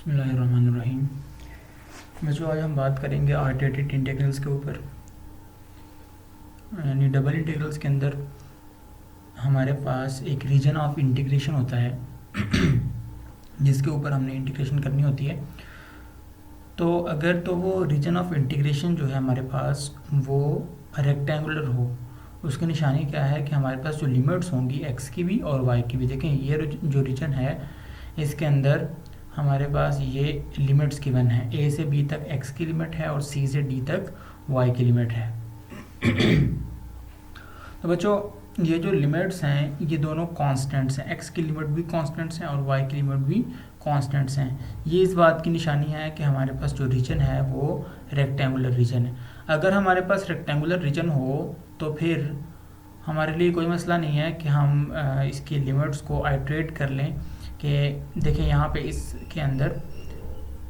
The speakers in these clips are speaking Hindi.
बिस्मिल्लाहिर्रहमानिर्रहीम। बच्चों, आज हम बात करेंगे आर्टेटेड इंटीग्रल्स के ऊपर। यानी डबल इंटीग्रल्स के अंदर हमारे पास एक रीजन ऑफ इंटीग्रेशन होता है जिसके ऊपर हमने इंटीग्रेशन करनी होती है। तो अगर तो वो रीजन ऑफ इंटीग्रेशन जो है हमारे पास वो रेक्टेंगुलर हो, उसकी निशानी क्या है कि हमारे पास जो लिमिट्स होंगी एक्स की भी और वाई की भी। देखें, ये जो रीजन है इसके अंदर हमारे पास ये लिमिट्स गिवन है। ए से बी तक एक्स की लिमिट है और सी से डी तक वाई की लिमिट है। तो बच्चों, ये जो लिमिट्स हैं ये दोनों कांस्टेंट्स हैं। एक्स की लिमिट भी कांस्टेंट्स हैं और वाई की लिमिट भी कांस्टेंट्स हैं। ये इस बात की निशानी है कि हमारे पास जो रीजन है वो रेक्टेंगुलर रीजन है। अगर हमारे पास रेक्टेंगुलर रीजन हो तो फिर हमारे लिए कोई मसला नहीं है कि हम इसकी लिमिट्स को आइट्रेट कर लें। कि देखें, यहाँ पे इसके अंदर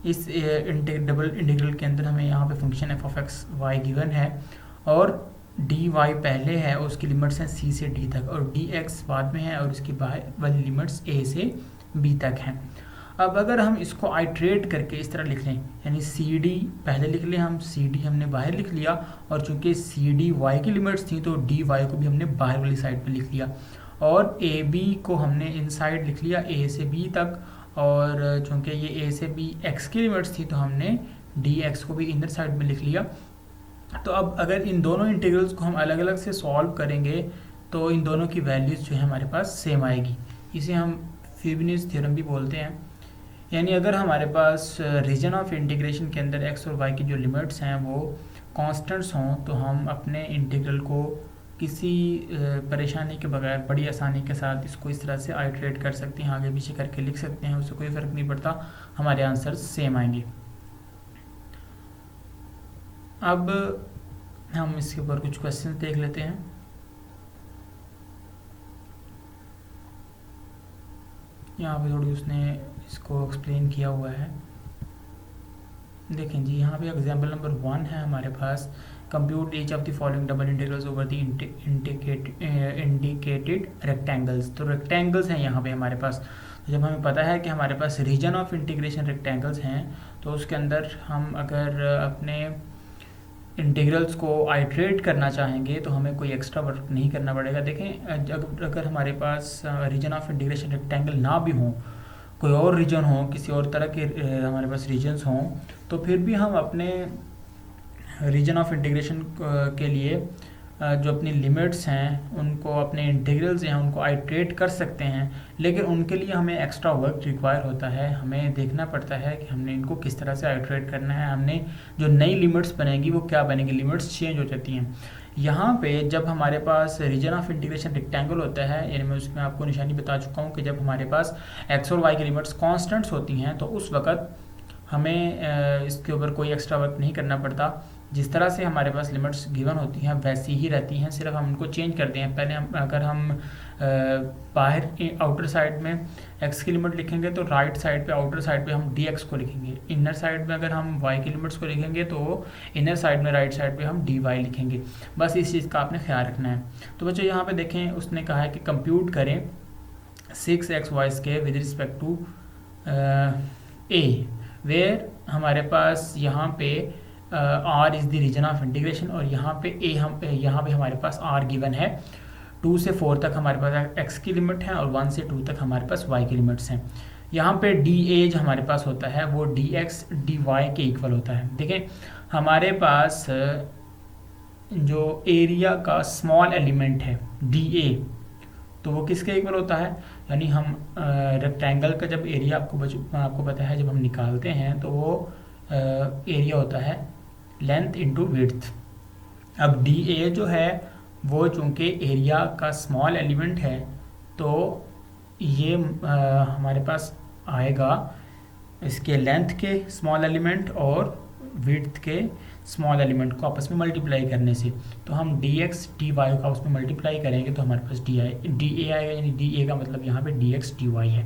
इस डबल इंटीग्रल के अंदर हमें यहाँ पे function F of X Y given है और डी वाई पहले है, उसकी लिमिट्स हैं सी से डी तक, और डी एक्स बाद में है और इसकी बाहर वाली लिमिट्स ए से बी तक हैं। अब अगर हम इसको आइट्रेट करके इस तरह लिख लें, यानी सी डी पहले लिख लें, हम सी डी हमने बाहर लिख लिया, और चूंकि सी डी वाई की लिमिट्स थी तो डी वाई को भी हमने बाहर वाली साइड पे लिख लिया, और ए बी को हमने इनसाइड लिख लिया ए से बी तक, और चूंकि ये ए से बी एक्स की लिमिट्स थी तो हमने डी एक्स को भी इनर साइड में लिख लिया। तो अब अगर इन दोनों इंटीग्रल्स को हम अलग अलग से सॉल्व करेंगे तो इन दोनों की वैल्यूज़ जो है हमारे पास सेम आएगी। इसे हम फ्यूबिनिस थ्योरम भी बोलते हैं। यानी अगर हमारे पास रीजन ऑफ इंटीग्रेशन के अंदर एक्स और वाई की जो लिमिट्स हैं वो कांस्टेंट्स हों तो हम अपने इंटीग्रल को किसी परेशानी के बगैर बड़ी आसानी के साथ इसको इस तरह से आइट्रेट कर सकते हैं, आगे पीछे करके लिख सकते हैं, उससे कोई फ़र्क नहीं पड़ता, हमारे आंसर सेम आएंगे। अब हम इसके ऊपर कुछ क्वेश्चन देख लेते हैं। यहाँ पे थोड़ी उसने इसको एक्सप्लेन किया हुआ है। देखें जी, यहाँ पे एग्जाम्पल नंबर 1 है हमारे पास, compute each of the following double integrals over the indicated rectangles. तो रेक्टेंगल्स हैं यहाँ पे हमारे पास। तो जब हमें पता है कि हमारे पास रीजन ऑफ इंटीग्रेशन रेक्टेंगल्स हैं तो उसके अंदर हम अगर अपने इंटीग्रल्स को आइट्रेट करना चाहेंगे तो हमें कोई एक्स्ट्रा वर्क नहीं करना पड़ेगा। देखें, अगर हमारे पास रीजन ऑफ इंटीग्रेशन रेक्टेंगल ना भी हो, कोई और रीजन हो, किसी और तरह के हमारे पास रीजन्स हों, तो फिर भी हम अपने रीजन ऑफ इंटीग्रेशन के लिए जो अपनी लिमिट्स हैं उनको, अपने इंटीग्रल्स हैं उनको आइट्रेट कर सकते हैं, लेकिन उनके लिए हमें एक्स्ट्रा वर्क रिक्वायर होता है। हमें देखना पड़ता है कि हमने इनको किस तरह से आइट्रेट करना है, हमने जो नई लिमिट्स बनेंगी वो क्या बनेंगी, लिमिट्स चेंज हो जाती हैं। यहाँ पे जब हमारे पास रीजन ऑफ इंटीग्रेशन रेक्टेंगल होता है, यानी मैं उसमें आपको निशानी बता चुका हूँ कि जब हमारे पास एक्स और वाई की लिमिट्स कॉन्स्टेंट्स होती हैं तो उस वक़्त हमें इसके ऊपर कोई एक्स्ट्रा वर्क नहीं करना पड़ता। जिस तरह से हमारे पास लिमिट्स गिवन होती हैं वैसी ही रहती हैं, सिर्फ हम उनको चेंज करते हैं। पहले अगर हम बाहर आउटर साइड में एक्स की लिमिट लिखेंगे तो राइट साइड पे, आउटर साइड पे हम डी एक्स को लिखेंगे। इनर साइड में अगर हम वाई की लिमिट्स को लिखेंगे तो इनर साइड में राइट साइड पे हम डी वाई लिखेंगे। बस इस चीज़ का आपने ख्याल रखना है। तो बच्चों, यहाँ पे देखें, उसने कहा है कि कंप्यूट करें 6xy² with respect to A, where हमारे पास यहाँ पे R is the region of integration, और यहाँ पे ए यहाँ पे हमारे पास आर गिवन है। 2 से 4 तक हमारे पास एक्स की लिमिट है और 1 से 2 तक हमारे पास वाई की लिमिट्स हैं। यहाँ पे डी ए जो हमारे पास होता है वो डी एक्स डी वाई के इक्वल होता है। देखें, हमारे पास जो एरिया का स्मॉल एलिमेंट है डी ए, तो वो किसके इक्वल होता है, यानी हम रेक्टेंगल का जब एरिया आपको पता है, जब हम निकालते हैं तो वो एरिया होता है लेंथ इंटू विड्थ। अब डी ए जो है वो चूँकि एरिया का स्मॉल एलिमेंट है तो ये हमारे पास आएगा इसके लेंथ के स्मॉल एलिमेंट और विड्थ के स्मॉल एलिमेंट को आपस में मल्टीप्लाई करने से। तो हम डी एक्स डी वाई का उसमें मल्टीप्लाई करेंगे तो हमारे पास डी ए आएगा, यानी डी ए का मतलब यहाँ पे डी एक्स डी वाई है।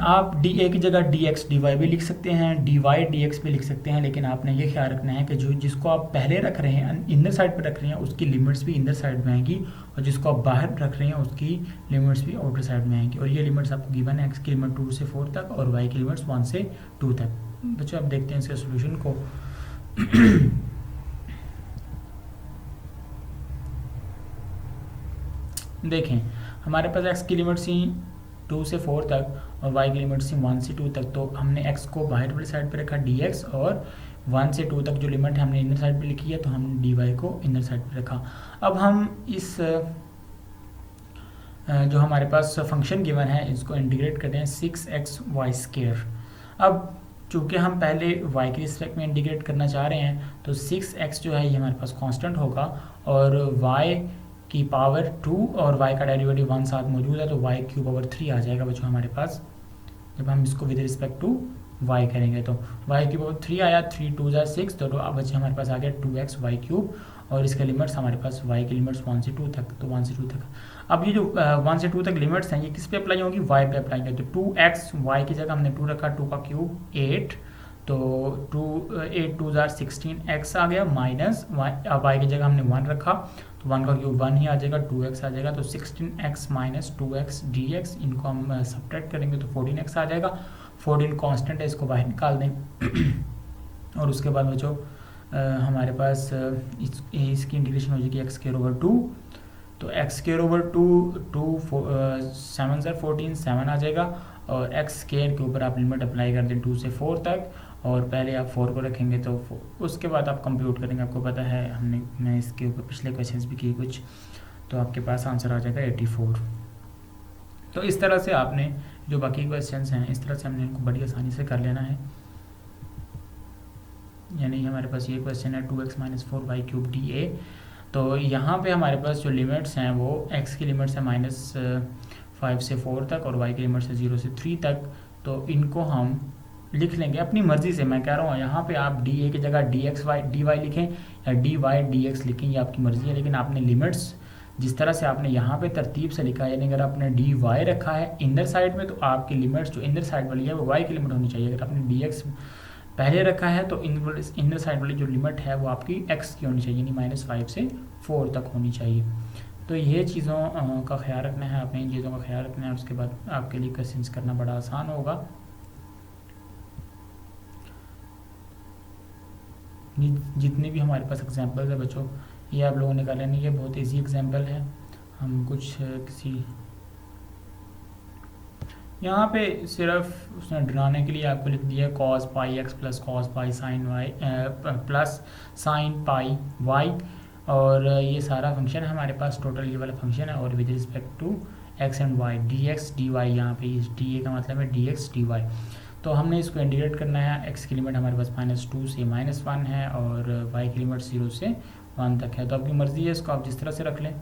आप डी ए की जगह डी एक्स डी वाई भी लिख सकते हैं, डी वाई डी एक्स भी लिख सकते हैं, लेकिन आपने ये ख्याल रखना है कि जो जिसको आप पहले रख रहे हैं इनर साइड पर रख रहे हैं उसकी लिमिट्स भी इनर साइड में आएंगी, और जिसको आप बाहर रख रहे हैं उसकी लिमिट्स भी आउटर साइड में आएंगी। और ये लिमिट्स आपको गिवन है, एक्स की लिमिट 2 से 4 तक और वाई की लिमिट्स 1 से 2 तक। बच्चों आप देखते हैं इसके सोल्यूशन को। देखें हमारे पास एक्स की लिमिट सी 2 से 4 तक और y की लिमिट सी 1 से 2 तक, तो हमने x को बाहर वाली साइड पे रखा dx, और 1 से 2 तक जो लिमिट है हमने इनर साइड पे लिखी है, तो हमने dy को इनर साइड पे रखा। अब हम इस जो हमारे पास फंक्शन गिवन है इसको इंटीग्रेट करते हैं 6xy²। अब चूँकि हम पहले y के रिस्पेक्ट में इंटीग्रेट करना चाह रहे हैं, तो 6x जो है ये हमारे पास कांस्टेंट होगा, और y की पावर 2 और y का डेरिवेटिव 1 साथ मौजूद है, तो y³ 3 आ जाएगा बच्चों हमारे पास। जब हम इसको विद रिस्पेक्ट टू y करेंगे तो y³ आया, 3 2 6, तो अब बच्चे हमारे पास आ गया 2xy³, और इसके लिमिट्स हमारे पास y की लिमिट्स 1 से 2 तक, तो 1 से 2 तक। अब ये जो 1 से 2 तक लिमिट्स हैं ये किस पे अप्लाई होंगी, y पे अप्लाई होंगी। तो 2x, y की जगह हमने 2 रखा, 2 का क्यूब 8, तो 8 2 16x आ गया, माइनस y की जगह हमने 1 रखा, तो 1 का क्यूब 1 ही आ जाएगा, 2x आ जाएगा, तो 16x माइनस 2x dx, इनको हम सब्ट्रैक्ट करेंगे तो 14x आ जाएगा। 14 कांस्टेंट है, इसको बाहर निकाल दें। और उसके बाद बच्चों हमारे पास इसकी इंटीग्रेशन हो जाएगी x²/2, तो x²/2 7 × 14 7 आ जाएगा, और x² के ऊपर आप लिमिट अप्लाई कर दें 2 से 4 तक, और पहले आप 4 को रखेंगे तो उसके बाद आप कंप्यूट करेंगे। आपको पता है मैं इसके ऊपर पिछले क्वेश्चंस भी किए कुछ, तो आपके पास आंसर आ जाएगा 84। तो इस तरह से आपने जो बाकी क्वेश्चंस हैं इस तरह से हमने इनको बड़ी आसानी से कर लेना है। यानी हमारे पास ये क्वेश्चन है 2x - 4y³ dA, तो यहाँ पे हमारे पास जो लिमिट्स हैं वो x की लिमिट्स है -5 से 4 तक और y की लिमिट्स है 0 से 3 तक, तो इनको हम लिख लेंगे अपनी मर्जी से। मैं कह रहा हूँ यहाँ पे आप dA की जगह dy लिखें या dy dx लिखें, ये आपकी मर्जी है, लेकिन आपने लिमिट्स जिस तरह से आपने यहाँ पे तरतीब से लिखा है, यानी अगर आपने dy रखा है इनर साइड में तो आपकी लिमिट्स जो इनर साइड वाली है वो y की लिमिट होनी चाहिए। अगर आपने dx पहले रखा है तो इनर साइड वाली जो लिमिट है वो आपकी x की होनी चाहिए, यानी -5 से 4 तक होनी चाहिए। तो ये चीज़ों का ख्याल रखना है, आपने इन चीज़ों का ख्याल रखना है, उसके बाद आपके लिए क्वेश्चंस करना बड़ा आसान होगा। जितने भी हमारे पास एग्जांपल्स है बच्चों ये आप लोगों ने कर लेनी है, बहुत इजी एग्जांपल है। हम कुछ किसी यहाँ पे सिर्फ उसने डराने के लिए आपको लिख दिया cos πx plus cos π sin y plus sin π y, और ये सारा फंक्शन है हमारे पास, टोटल ये वाला फंक्शन है, और with respect to x and y dx dy, यहाँ पे इस da का मतलब है dx dy। तो हमने इसको इंटीग्रेट करना है, x की लिमिट हमारे पास -2 से -1 है और y की लिमिट 0 से 1 तक है, तो आपकी मर्ज़ी है, इसको आप जिस तरह से रख लें।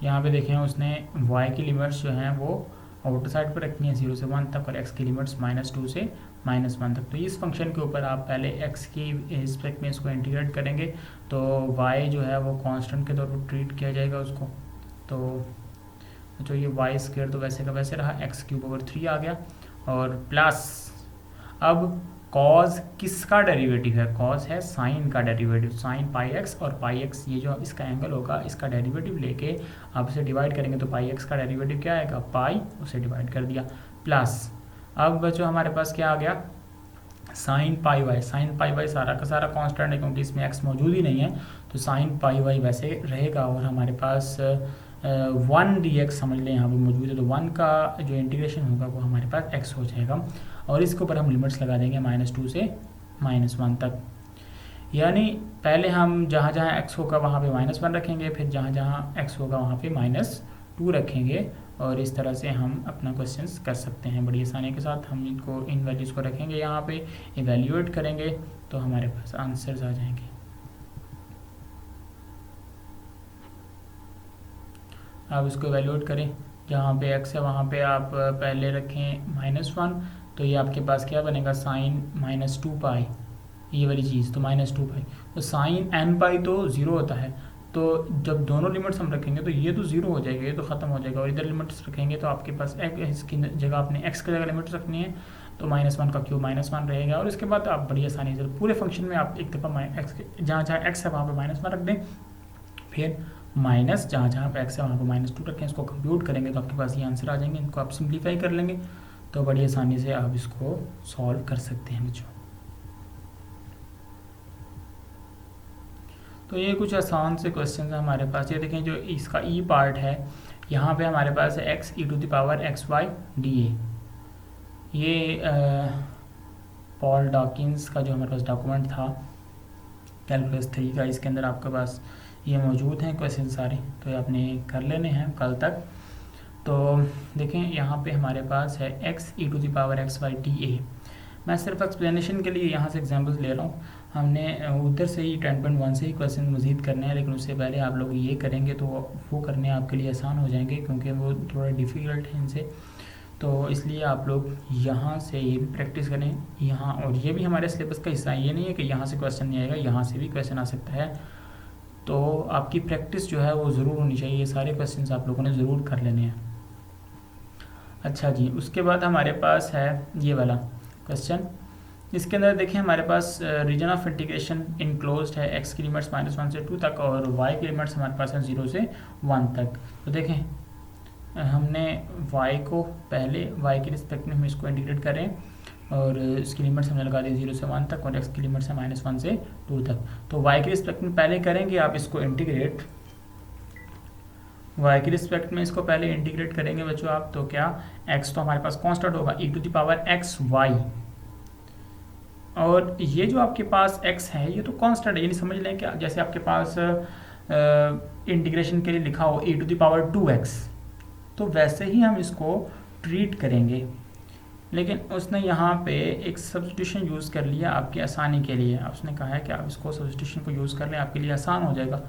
यहाँ पे देखें उसने y की लिमिट्स जो हैं वो आउटर साइड पर रखनी है 0 से 1 तक, और x की लिमिट्स -2 से -1 तक। तो इस फंक्शन के ऊपर आप पहले x की रिस्पेक्ट में इसको इंटीग्रेट करेंगे तो y जो है वो कांस्टेंट के तौर पर ट्रीट किया जाएगा उसको। तो ये y² तो वैसे का वैसे रहा, x³ आ गया, और प्लस अब cos किसका डेरिवेटिव है, cos है साइन का डेरिवेटिव, साइन πx, और πx ये जो इसका एंगल होगा इसका डेरिवेटिव लेके आप इसे डिवाइड करेंगे तो πx का डेरिवेटिव क्या आएगा, पाई, उसे डिवाइड कर दिया, प्लस अब बच्चों हमारे पास क्या आ गया, sine pi Y. Sine pi Y सारा का सारा कांस्टेंट है क्योंकि इसमें x मौजूद ही नहीं है, तो साइन पाई वाई वैसे रहेगा, और हमारे पास 1 dx समझ लें यहाँ पे मौजूद है, तो 1 का जो इंटीग्रेशन होगा वो हमारे पास x हो जाएगा, और इसके ऊपर हम लिमिट्स लगा देंगे -2 से -1 तक। यानी पहले हम जहाँ जहाँ x होगा वहाँ पे -1 रखेंगे, फिर जहाँ जहाँ x होगा वहाँ पे -2 रखेंगे, और इस तरह से हम अपना क्वेश्चंस कर सकते हैं बड़ी आसानी के साथ। हम इनको इन वैल्यूज़ को रखेंगे यहाँ पे, इवेल्यूएट करेंगे तो हमारे पास आंसर्स आ जाएंगे। आप इसको इवेल्यूएट करें, जहाँ पे x है वहाँ पे आप पहले रखें -1, तो ये आपके पास क्या बनेगा, साइन -2 पाई, ये वाली चीज़, तो -2 पाई, तो साइन n पाई तो 0 होता है, तो जब दोनों लिमिट्स हम रखेंगे तो ये तो ज़ीरो हो जाएगा, ये तो ख़त्म हो जाएगा, और इधर लिमिट्स रखेंगे तो आपके पास इसकी जगह आपने एक्स की जगह लिमिट्स रखनी है, तो -1 का क्यूब -1 रहेगा। और इसके बाद आप बड़ी आसानी से पूरे फंक्शन में आप एक दफ़ा एक्स जहाँ जहाँ एक्स है वहाँ पे -1 रख दें, फिर माइनस जहाँ जहाँ पे एक्स है वहाँ पे -2 रखें, इसको कंप्यूट करेंगे तो आपके पास ये आंसर आ जाएंगे। इनको आप सिंप्लीफाई कर लेंगे तो बड़ी आसानी से आप इसको सॉल्व कर सकते हैं बच्चों। तो ये कुछ आसान से क्वेश्चन है हमारे पास। ये देखें, जो इसका ई पार्ट है यहाँ पे हमारे पास है x e⁻xy dA। ये पॉल डॉकिंस का जो हमारे पास डॉक्यूमेंट था कैलकुलस 3 का, इसके अंदर आपके पास ये मौजूद हैं क्वेश्चन सारे, तो ये आपने कर लेने हैं कल तक। तो देखें यहाँ पे हमारे पास है x e⁻xy dA। मैं सिर्फ एक्सप्लेनेशन के लिए यहाँ से एग्जांपल्स ले रहा हूँ, हमने उधर से ही 10.1 से ही क्वेश्चन मज़ीद करने हैं, लेकिन उससे पहले आप लोग ये करेंगे तो वो करने आपके लिए आसान हो जाएंगे, क्योंकि वो थोड़ा डिफ़िकल्ट है इनसे। तो इसलिए आप लोग यहाँ से ये भी प्रैक्टिस करें यहाँ, और ये भी हमारे सिलेबस का हिस्सा है। ये नहीं है कि यहाँ से क्वेश्चन नहीं आएगा, यहाँ से भी क्वेश्चन आ सकता है। तो आपकी प्रैक्टिस जो है वो ज़रूर होनी चाहिए, ये सारे क्वेश्चन आप लोगों ने ज़रूर कर लेने हैं। अच्छा जी, उसके बाद हमारे पास है ये वाला क्वेश्चन। इसके अंदर देखें हमारे पास रीजन ऑफ इंटीग्रेशन इनक्लोज्ड है, x की लिमिट्स -1 से 2 तक और y की लिमिट्स हमारे पास है 0 से 1 तक। तो देखें हमने y को पहले y के रिस्पेक्ट में हम इसको इंटीग्रेट करें, और इसकी लिमिट्स हमने लगा दी 0 से 1 तक, और x की लिमिट्स है -1 से 2 तक। तो y के रिस्पेक्ट में पहले करेंगे आप इसको इंटीग्रेट, y के रिस्पेक्ट में इसको पहले इंटीग्रेट करेंगे बच्चों आप, तो क्या x तो हमारे पास कांस्टेंट होगा e⁻xy, और ये जो आपके पास x है ये तो कांस्टेंट है, यानी समझ लें कि जैसे आपके पास इंटीग्रेशन के लिए लिखा हो e⁻2x, तो वैसे ही हम इसको ट्रीट करेंगे। लेकिन उसने यहाँ पे एक सब्स्टिट्यूशन यूज़ कर लिया आपकी आसानी के लिए। उसने कहा है कि आप इसको सब्स्टिट्यूशन को यूज़ कर लें, आपके लिए आसान हो जाएगा।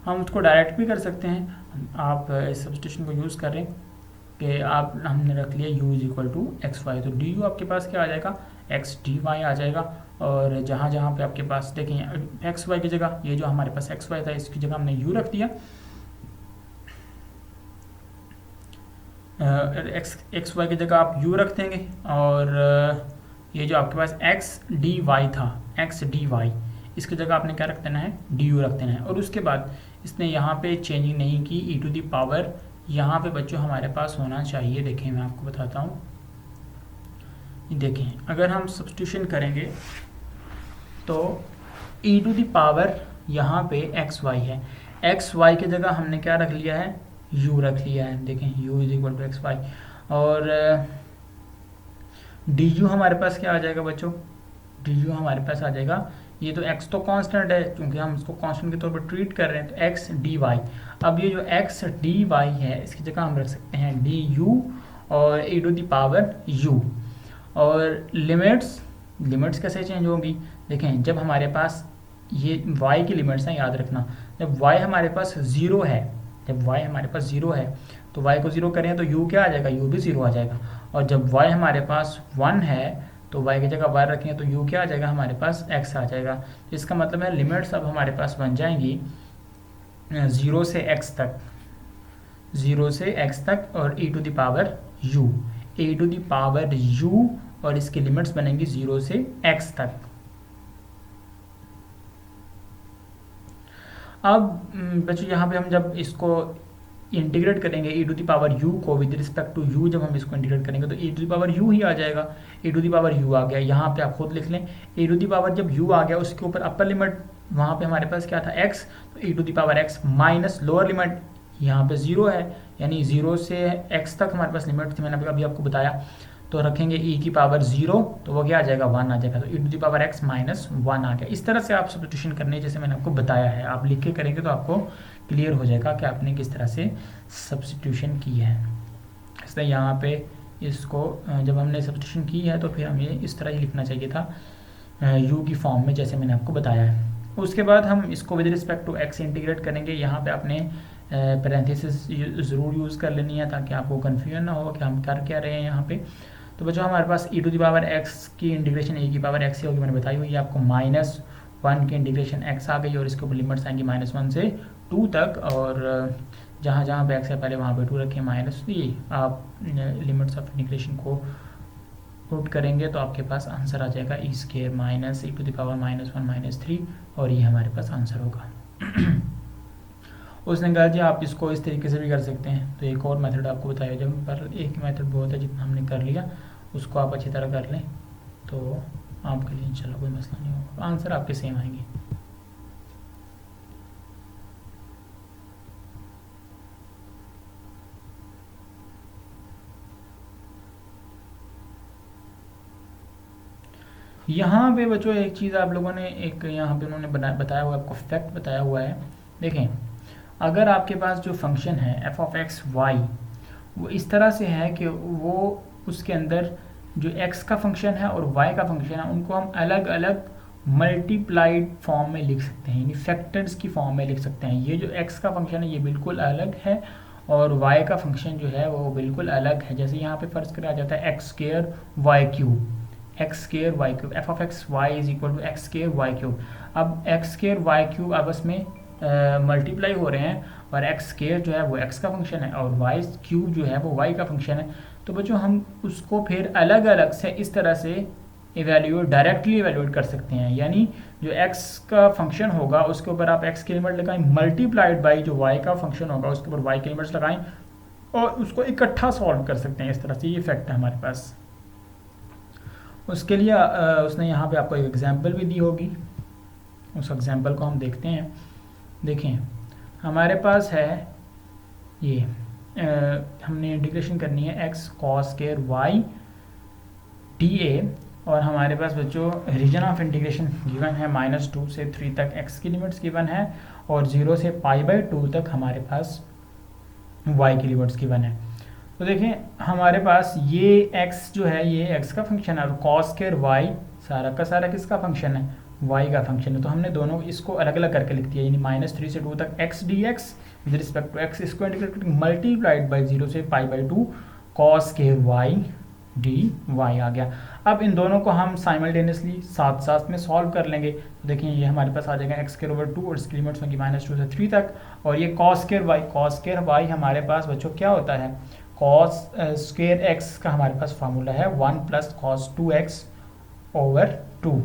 हम उसको डायरेक्ट भी कर सकते हैं, आप इस सब्स्टिट्यूशन को यूज़ करें कि आप हमने रख लिया u = xy, तो du आपके पास क्या आ जाएगा x dy आ जाएगा। और जहाँ जहाँ पे आपके पास देखें xy की जगह ये जो हमारे पास xy था इसकी जगह हमने u रख दिया, xy की जगह आप u रख देंगे, और ये जो आपके पास x dy था x dy इसकी जगह आपने क्या रख देना है du रख देना है। और उसके बाद इसने यहाँ पे चेंजिंग नहीं की e⁻, यहाँ पे बच्चों हमारे पास होना चाहिए, देखें मैं आपको बताता हूँ। देखें अगर हम सब्स्टिट्यूशन करेंगे तो e⁻ यहाँ पे xy है, xy की जगह हमने क्या रख लिया है u रख लिया है। देखें u = xy, और du हमारे पास क्या आ जाएगा बच्चों, du हमारे पास आ जाएगा, ये तो x तो कांस्टेंट है क्योंकि हम इसको कांस्टेंट के तौर पर ट्रीट कर रहे हैं, तो x dy। अब ये जो x dy है इसकी जगह हम रख सकते हैं du और e⁻u। और लिमिट्स कैसे चेंज होंगी, देखें जब हमारे पास ये y की लिमिट्स हैं, याद रखना जब y हमारे पास 0 है, जब y हमारे पास 0 है तो y को 0 करें तो u क्या आ जाएगा, u भी 0 आ जाएगा। और जब y हमारे पास 1 है तो y की जगह y रखेंगे तो u क्या आ जाएगा, हमारे पास x आ जाएगा। तो इसका मतलब है लिमिट्स अब हमारे पास बन जाएंगी 0 से x तक, 0 से x तक, और e⁻u और इसकी लिमिट्स बनेंगी 0 से x तक। अब बच्चों यहाँ पे हम जब इसको इंटीग्रेट करेंगे e⁻u को विद रिस्पेक्ट टू u, जब हम इसको इंटीग्रेट करेंगे तो e⁻u ही आ जाएगा, e⁻u आ गया। यहाँ पे आप खुद लिख लें e⁻, जब u आ गया उसके ऊपर अपर लिमिट वहाँ पे हमारे पास क्या था x, तो e⁻x माइनस लोअर लिमिट यहाँ पे 0 है, यानी 0 से x तक हमारे पास लिमिट थी, मैंने अभी आपको बताया। तो रखेंगे e⁻0 तो वो क्या आ जाएगा 1 आ जाएगा, तो e⁻x - 1 आ गया। इस तरह से आप सब्स्टिट्यूशन करने जैसे मैंने आपको बताया है, आप लिख के करेंगे तो आपको क्लियर हो जाएगा कि आपने किस तरह से सब्स्टिट्यूशन की है। इसलिए यहाँ पे इसको जब हमने सब्स्टिट्यूशन की है तो फिर हमें इस तरह ही लिखना चाहिए था u की फॉर्म में, जैसे मैंने आपको बताया है। उसके बाद हम इसको with respect to x integrate करेंगे। यहाँ पे आपने पैरेंथेसिस ज़रूर यूज़ कर लेनी है ताकि आपको कन्फ्यूजन ना हो कि हम कर क्या रहे हैं यहाँ पे। तो बच्चों हमारे पास e⁻x की इंटीग्रेशन e⁻x होगी, मैंने बताई हुई है आपको, माइनस 1 की इंटीग्रेशन x आ गई और इसके ऊपर लिमिट्स आएंगी -1 से 2 तक, और जहाँ जहाँ पे x है पहले वहाँ पे 2 रखें माइनस, ये आप लिमिट्स ऑफ इंटीग्रेशन को पुट करेंगे तो आपके पास आंसर आ जाएगा e square minus e to the power -1 -3, और ये हमारे पास आंसर होगा। उसने कहा जी आप इसको इस तरीके से भी कर सकते हैं, तो एक और मेथड आपको बताया जब, पर एक मेथड बहुत है, जितना हमने कर लिया उसको आप अच्छी तरह कर लें तो आपके लिए इंशाल्लाह कोई मसला नहीं होगा, आंसर आपके सेम आएंगे। यहाँ पे बच्चों एक चीज़ आप लोगों ने, एक यहाँ पे उन्होंने बताया हुआ, आपको फैक्ट बताया हुआ है। देखें, अगर आपके पास जो फंक्शन है एफ ऑफ एक्स वाई, वो इस तरह से है कि वो उसके अंदर जो x का फंक्शन है और y का फंक्शन है उनको हम अलग अलग मल्टीप्लाइड फॉर्म में लिख सकते हैं, यानी फैक्टर्स की फॉर्म में लिख सकते हैं। ये जो x का फंक्शन है ये बिल्कुल अलग है और y का फंक्शन जो है वो बिल्कुल अलग है। जैसे यहाँ पे फर्ज करा जाता है X square Y cube, X square Y cube, F of X Y is equal to X square Y cube. अब एक्स स्क्वायर वाई क्यूब आपस में मल्टीप्लाई हो रहे हैं और एक्स स्क्वायर जो है वो x का फंक्शन है और वाई क्यूब जो है वो y का फंक्शन है। तो बच्चों हम उसको फिर अलग अलग से इस तरह से डायरेक्टली इवेल्यूएट कर सकते हैं, यानी जो x का फंक्शन होगा उसके ऊपर आप x की लिमिट लगाएं मल्टीप्लाइड बाई जो y का फंक्शन होगा उसके ऊपर y की लिमिट्स लगाएं और उसको इकट्ठा सॉल्व कर सकते हैं। इस तरह से ये फैक्ट है हमारे पास। उसके लिए उसने यहाँ पे आपको एक एग्जाम्पल भी दी होगी, उस एग्जाम्पल को हम देखते हैं। देखें, हमारे पास है ये हमने इंटीग्रेशन करनी है x cos square y dA, और हमारे पास बच्चों रीजन ऑफ इंटीग्रेशन गिवन है -2 से 3 तक x की लिमिट्स गिवन है और 0 से π/2 तक हमारे पास y की लिमिट्स गिवन है। तो देखें हमारे पास ये x जो है ये x का फंक्शन है और cos स्क्वायर y सारा का सारा किसका फंक्शन है, y का फंक्शन है। तो हमने दोनों इसको अलग अलग करके लिख दिया, यानी -3 से 2 तक x dx with respect to x, इसको इंटीग्रेट करके मल्टीप्लाइड बाई 0 से π/2 cos स्क्वायर y dy आ गया। अब इन दोनों को हम साइमल्टेनियसली साथ साथ में सॉल्व कर लेंगे। तो देखिए ये हमारे पास आ जाएगा x² और इसकी लिमिट्स होंगी -2 से 3 तक, और ये cos स्क्वायर y हमारे पास बच्चों क्या होता है, cos स्क्वायर x का हमारे पास फार्मूला है 1 + cos 2x over 2,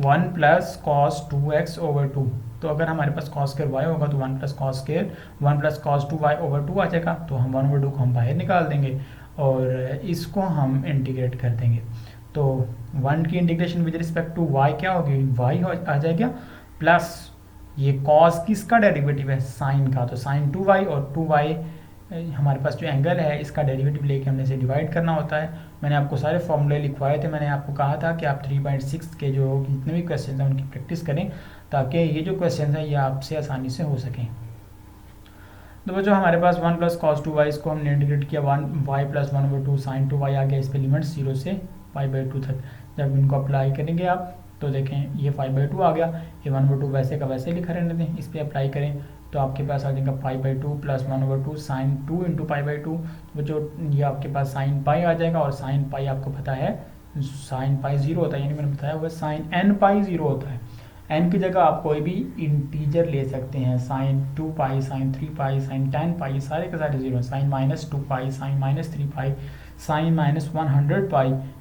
1 + cos 2x over 2। तो अगर हमारे पास cos स्क्वायर y होगा तो 1 + cos square 1 + cos 2y over 2 आ जाएगा। तो हम 1/2 को हम बाहर निकाल देंगे और इसको हम इंटीग्रेट कर देंगे। तो 1 की integration with respect to y क्या होगी, y आ जाएगा, प्लस ये cos किसका डेरिवेटिव है, साइन का, तो साइन 2y और 2y हमारे पास जो एंगल है इसका डेरिवेटिव लेके हमने इसे डिवाइड करना होता है। मैंने आपको सारे फॉर्मूले लिखवाए थे, मैंने आपको कहा था कि आप 3.6 के जो जितने भी क्वेश्चन हैं उनकी प्रैक्टिस करें ताकि ये जो क्वेश्चन है ये आपसे आसानी से हो सकें। तो जो हमारे पास 1 + cos 2y इसको हमने इंटीग्रेट किया 1y + 1/2 sin 2y आ गया, इस पर लिमिट्स 0 से π/2 तक। जब इनको अप्लाई करेंगे आप तो देखें ये 5/2 आ गया, ये 1/2 वैसे का वैसे लिखा रहने दें, इस पर अप्लाई करें तो आपके पास आ जाएगा 5/2 + 1/2 sin 2 × π/2। तो जो ये आपके पास sin π आ जाएगा, और sin π आपको पता है sin π 0 होता है, यानी मैंने बताया हुआ sin nπ 0 होता है। n की जगह आप कोई भी इंटीजर ले सकते हैं, sin 2π, sin 3π, sin 10π, सारे के सारे 0 हैं, sin -2π, sin -3π, sin -100π,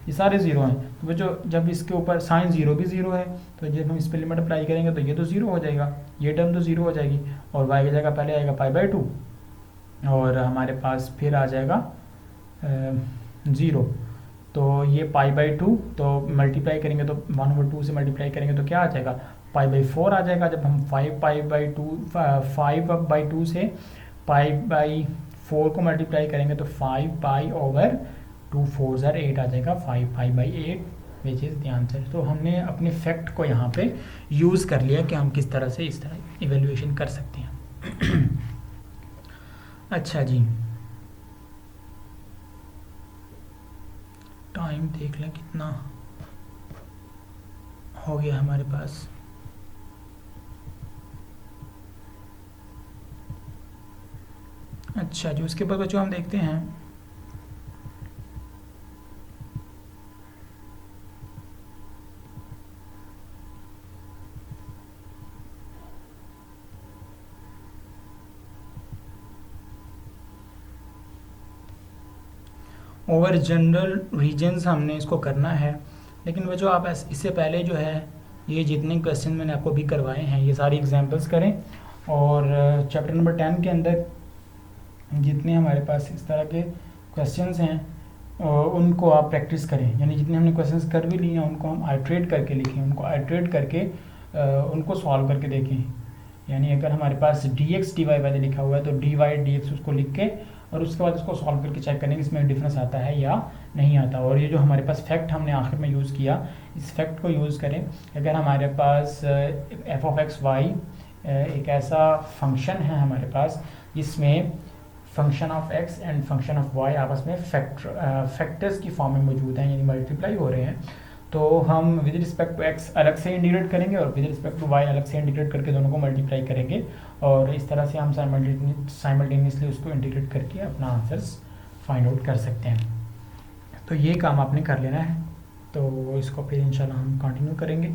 ये सारे 0 हैं। तो बच्चों जब इसके ऊपर sin 0 भी 0 है तो जब हम इस पर लिमिट अप्लाई करेंगे तो ये तो 0 हो जाएगा, ये टर्म तो 0 हो जाएगी, और y की जगह पहले आएगा π/2 और हमारे पास फिर आ जाएगा 0। तो ये π/2 तो मल्टीप्लाई करेंगे तो 1/2 से मल्टीप्लाई करेंगे तो क्या आ जाएगा, π/4 आ जाएगा। जब हम 5/2 से π/4 को मल्टीप्लाई करेंगे तो 5π/2 4 = 8 आ जाएगा, 5π/8 विच इज़ द आंसर। तो हमने अपने फैक्ट को यहाँ पे यूज़ कर लिया कि हम किस तरह से इस तरह इवेल्युएशन कर सकते हैं। अच्छा जी, टाइम देख लें कितना हो गया हमारे पास। अच्छा जी, उसके बाद बच्चों हम देखते हैं ओवर जनरल रीजन्स हमने इसको करना है। लेकिन वो जो आप इससे पहले जो है ये जितने क्वेश्चन मैंने आपको भी करवाए हैं ये सारी एग्जांपल्स करें, और चैप्टर नंबर 10 के अंदर जितने हमारे पास इस तरह के क्वेश्चंस हैं उनको आप प्रैक्टिस करें, यानी जितने हमने क्वेश्चंस कर भी लिए हैं उनको हम आइट्रेट करके लिखें, उनको आइट्रेट करके उनको सॉल्व करके देखें। यानी अगर हमारे पास dx dy वाले लिखा हुआ है तो dy dx उसको लिख के और उसके बाद उसको सॉल्व करके चेक करेंगे इसमें डिफरेंस आता है या नहीं आता। और ये जो हमारे पास फैक्ट हमने आखिर में यूज़ किया, इस फैक्ट को यूज़ करें। अगर हमारे पास एफ ऑफ एक्स वाई एक ऐसा फंक्शन है हमारे पास जिसमें function of X and function of Y आपस में फैक्टर्स की फॉर्म में मौजूद हैं, यानी मल्टीप्लाई हो रहे हैं, तो हम विद रिस्पेक्ट टू एक्स अलग से इंटीग्रेट करेंगे और विद रिस्पेक्ट टू वाई अलग से इंटीग्रेट करके दोनों को मल्टीप्लाई करेंगे, और इस तरह से हम साइमल्टेनियसली उसको इंटीग्रेट करके अपना आंसर्स फाइंड आउट कर सकते हैं। तो ये काम आपने कर लेना है, तो इसको फिर इंशाल्लाह हम कंटिन्यू करेंगे।